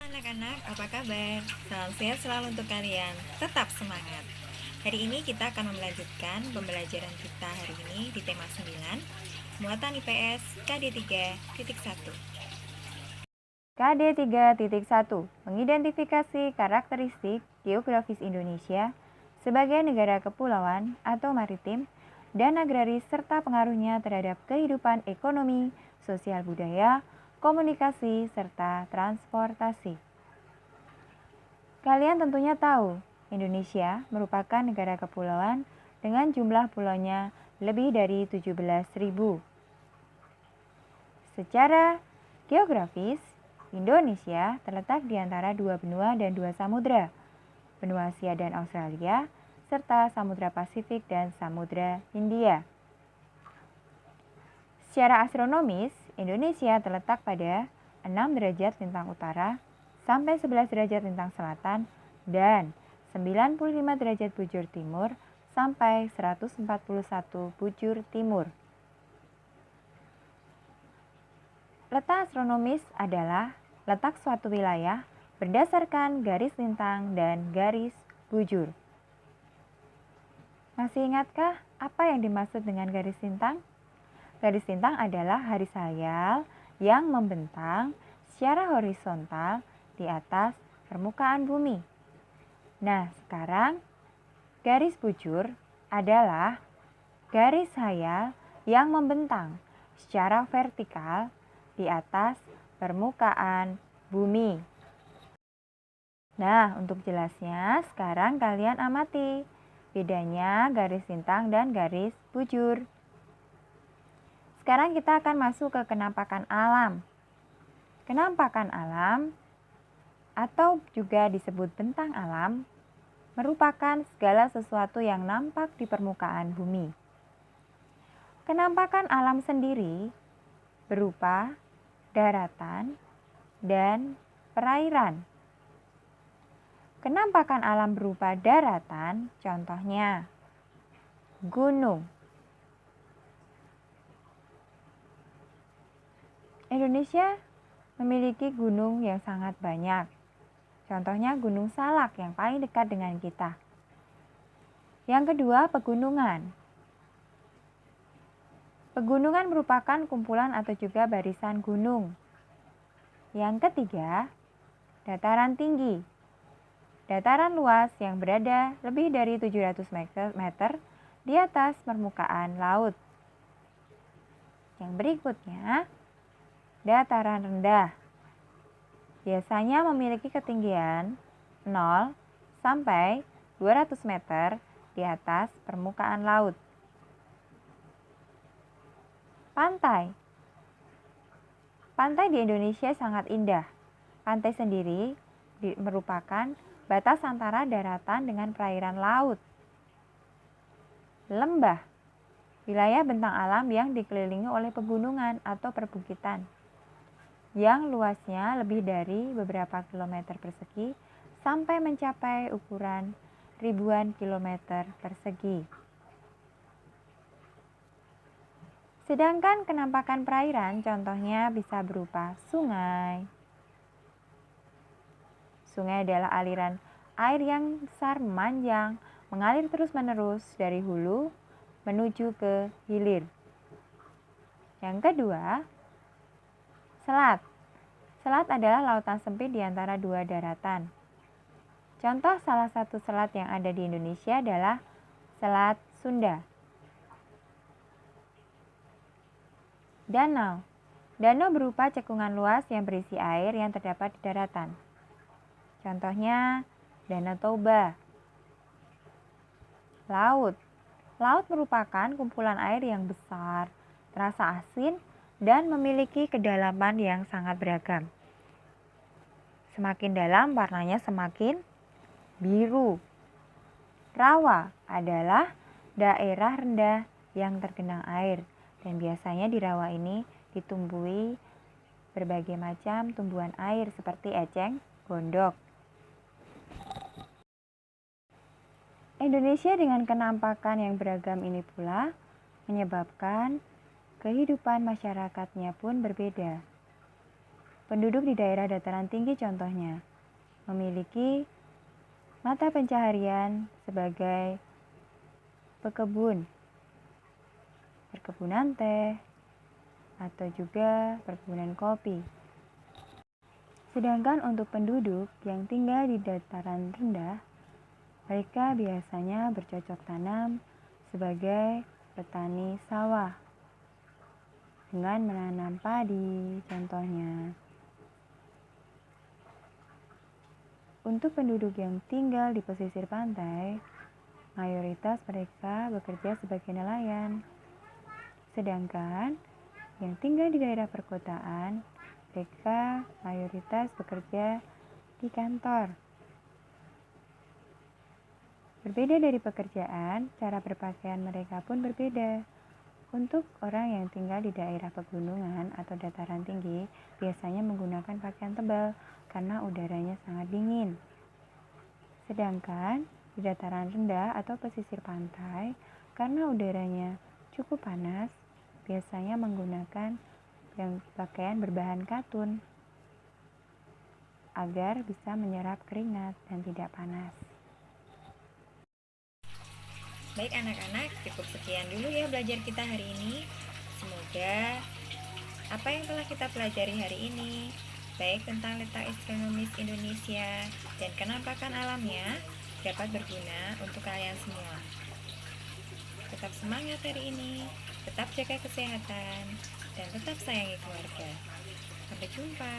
Anak-anak, apa kabar? Salam sehat selalu untuk kalian. Tetap semangat. Hari ini kita akan melanjutkan pembelajaran kita hari ini di tema 9, muatan IPS KD 3.1. KD 3.1 mengidentifikasi karakteristik geografis Indonesia sebagai negara kepulauan atau maritim dan agraris serta pengaruhnya terhadap kehidupan ekonomi, sosial budaya, komunikasi, serta transportasi. Kalian tentunya tahu, Indonesia merupakan negara kepulauan dengan jumlah pulaunya lebih dari 17.000. Secara geografis, Indonesia terletak di antara dua benua dan dua samudra, benua Asia dan Australia, serta Samudra Pasifik dan Samudra Hindia. Secara astronomis, Indonesia terletak pada 6 derajat lintang utara sampai 11 derajat lintang selatan dan 95 derajat bujur timur sampai 141 bujur timur. Letak astronomis adalah letak suatu wilayah berdasarkan garis lintang dan garis bujur. Masih ingatkah apa yang dimaksud dengan garis lintang? Garis lintang adalah garis hayal yang membentang secara horizontal di atas permukaan bumi. Nah, sekarang garis bujur adalah garis hayal yang membentang secara vertikal di atas permukaan bumi. Nah, untuk jelasnya, sekarang kalian amati bedanya garis lintang dan garis bujur. Sekarang kita akan masuk ke kenampakan alam. Kenampakan alam atau juga disebut bentang alam merupakan segala sesuatu yang nampak di permukaan bumi. Kenampakan alam sendiri berupa daratan dan perairan. Kenampakan alam berupa daratan, contohnya gunung. Indonesia memiliki gunung yang sangat banyak. Contohnya Gunung Salak yang paling dekat dengan kita. Yang kedua, pegunungan. Pegunungan merupakan kumpulan atau juga barisan gunung. Yang ketiga, dataran tinggi. Dataran luas yang berada lebih dari 700 meter di atas permukaan laut. Yang berikutnya, dataran rendah. Biasanya memiliki ketinggian 0 sampai 200 meter di atas permukaan laut. Pantai. Pantai di Indonesia sangat indah. Pantai sendiri merupakan batas antara daratan dengan perairan laut. Lembah. Wilayah bentang alam yang dikelilingi oleh pegunungan atau perbukitan yang luasnya lebih dari beberapa kilometer persegi sampai mencapai ukuran ribuan kilometer persegi. Sedangkan kenampakan perairan contohnya bisa berupa sungai. Sungai adalah aliran air yang besar memanjang, mengalir terus-menerus dari hulu menuju ke hilir. Yang kedua, selat. Selat adalah lautan sempit di antara dua daratan. Contoh salah satu selat yang ada di Indonesia adalah Selat Sunda. Danau. Danau berupa cekungan luas yang berisi air yang terdapat di daratan. Contohnya Danau Toba. Laut. Laut merupakan kumpulan air yang besar, terasa asin, dan memiliki kedalaman yang sangat beragam. Semakin dalam warnanya semakin biru. Rawa adalah daerah rendah yang tergenang air, dan biasanya di rawa ini ditumbuhi berbagai macam tumbuhan air seperti eceng gondok. Indonesia dengan kenampakan yang beragam ini pula menyebabkan kehidupan masyarakatnya pun berbeda. Penduduk di daerah dataran tinggi contohnya memiliki mata pencaharian sebagai pekebun, perkebunan teh, atau juga perkebunan kopi. Sedangkan untuk penduduk yang tinggal di dataran rendah, mereka biasanya bercocok tanam sebagai petani sawah dengan menanam padi contohnya. Untuk penduduk yang tinggal di pesisir pantai, mayoritas mereka bekerja sebagai nelayan. Sedangkan yang tinggal di daerah perkotaan, mereka mayoritas bekerja di kantor. Berbeda dari pekerjaan, cara berpakaian mereka pun berbeda. Untuk orang yang tinggal di daerah pegunungan atau dataran tinggi, biasanya menggunakan pakaian tebal karena udaranya sangat dingin. Sedangkan di dataran rendah atau pesisir pantai, karena udaranya cukup panas, biasanya menggunakan pakaian berbahan katun agar bisa menyerap keringat dan tidak panas. Baik anak-anak, cukup sekian dulu ya belajar kita hari ini. Semoga apa yang telah kita pelajari hari ini, baik tentang letak astronomis Indonesia dan kenampakan alamnya, dapat berguna untuk kalian semua. Tetap semangat hari ini, tetap jaga kesehatan, dan tetap sayangi keluarga. Sampai jumpa.